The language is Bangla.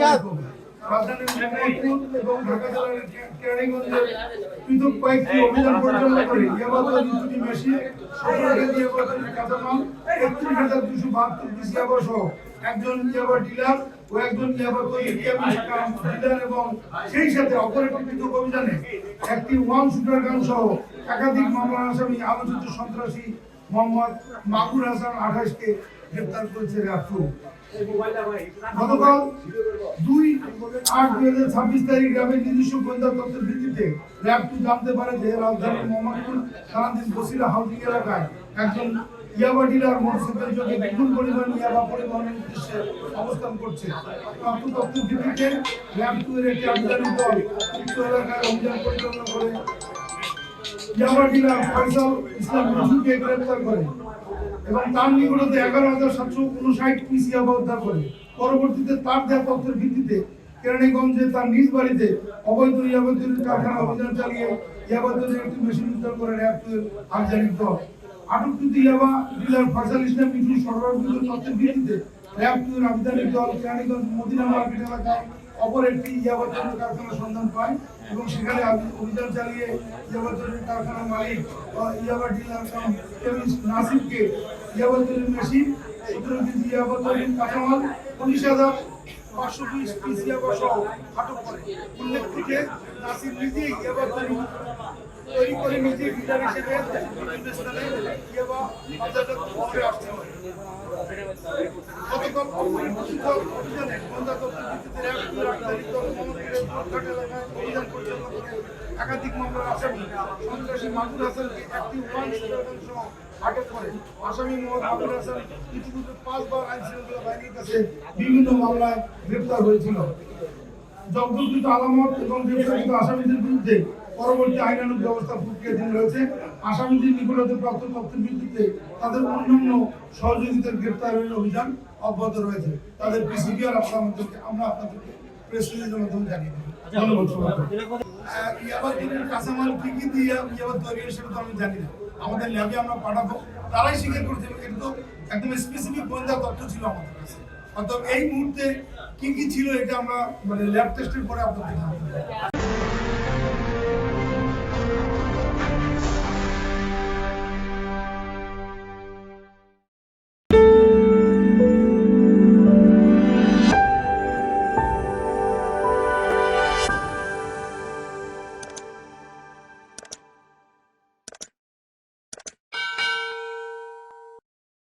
রাজধানীর মোহাম্মদপুর এবং ঢাকা জেলার কেরানীগঞ্জে পৃথক কয়েকটি অভিযান পরিচালনা করে ইয়াবা তৈরি দুটি মেশিন, 17 কেজি ইয়াবা তৈরি কাঁচামাল, 31,272 পিস ইয়াবা সহ একজন ইয়াবা ডিলার ও একজন ইয়াবা তৈরি ডিলার এবং সেই সাথে অপর একটি পৃথক অভিযানে একটি ওয়ান শুটার গান সহ একাধিক মামলার আসামি আলোচিত সন্ত্রাসী মোহাম্মদ মাকুর হাসান 28 কে গ্রেফতার করেছে র্যাব। গতকাল 2/8/2026 তারিখ র্যাবের নিজস্ব গোয়েন্দা তথ্যের ভিত্তিতে র্যাব 2 জানতে পারে যে রাজধানীর মোহাম্মদপুর থানাধীন বসিলা হাউজিং এলাকায় একজন ইয়াবা ডিলার মোটরসাইকেল যোগে বিপুল পরিমাণ ইয়াবা পরিবহনের উদ্দেশ্যে অবস্থান করছে। তথ্যের ভিত্তিতে র্যাব 2 এর একটি আধিকারিক দল উক্ত এলাকায় অভিযান পরিচালনা করে ইয়াবা ডিলার ফয়সাল ইসলাম রাজুকে গ্রেফতার করে এবং তার নিকটে 11,759 পিস ইয়াবা উদ্ধার করে। পরবর্তীতে তার দেওয়া তথ্যের ভিত্তিতে কেরানীগঞ্জে তার নিজ বাড়িতে অবৈধ ইয়াবা তৈরির কারখানা অভিযান চালিয়ে ইয়াবা তৈরির একটি মেশিন উদ্ধার করে র্যাব 2 এর আধিকারিক দল। আটককৃত ইয়াবা ডিলার ফয়সাল ইসলাম মিঠুন সরবরাহকৃত তথ্যের ভিত্তিতে র্যাব 2 এর আধিকারিক দল কেরানীগঞ্জ মদিনা মার্কেট এলাকায় অপর একটি ইয়াবা তৈরির কারখানার সন্ধান পায় এবং সেখানে অভিযান চালিয়ে ইয়াবা তৈরির কারখানার মালিক ইয়াবা ডিলার কেমিস্ট নাসিরকে ইয়াবা তৈরির মেশিন, 17 কেজি ইয়াবা তৈরির কাঁচামাল, 19,520 পিস ইয়াবা সহ আটক করে। উল্লেখ থেকে নাসির নিজেই ইয়াবা তৈরি করে নিজে ডিলার হিসেবে বিভিন্ন স্থানে ইয়াবা বাজারজাত করে আসছে। গতকাল অভিযানে গোয়েন্দা তথ্যের ভিত্তিতে র্যাব 2 এর আধিকারিক দল মোহাম্মদপুরের ঘাট এলাকায় অভিযান পরিচালনা করে একাধিক মামলার আসামি সন্ত্রাসী মাকুর হাসানকে একটি ওয়ান শুটার গান সহ আটক করে। আসামি মোহাম্মদ মাকুর হাসান ইতিপূর্বে 5 বার আইন শৃঙ্খলা বাহিনীর কাছে বিভিন্ন মামলায় গ্রেফতার হয়েছিল। জব্দকৃত আলামত এবং গ্রেফতারকৃত আসামিদের বিরুদ্ধে পরবর্তী আইনানুগ ব্যবস্থা প্রক্রিয়াধীন রয়েছে। আসামিদের নিকটতে প্রাপ্ত তথ্যের ভিত্তিতে তাদের অন্যান্য সহযোগিতার গ্রেফতারের অভিযান অব্যাহত রয়েছে। তাদের পিসিবিআর আমরা আপনাদেরকে প্রেস রিলিজের মাধ্যমে জানিয়ে দেব। ইয়াবা তৈরির কাঁচামাল কি কি দিয়ে ইয়াবা তৈরি হয় সেটা তো আমি জানি না, আমাদের ল্যাবে আমরা পাঠাবো, তারাই স্বীকার করছে। এটা তো একদম স্পেসিফিক গোয়েন্দা তথ্য ছিল আমাদের কাছে, অর্থাৎ এই মুহূর্তে কি কি ছিল এটা আমরা ল্যাব টেস্টের পরে আপনাদের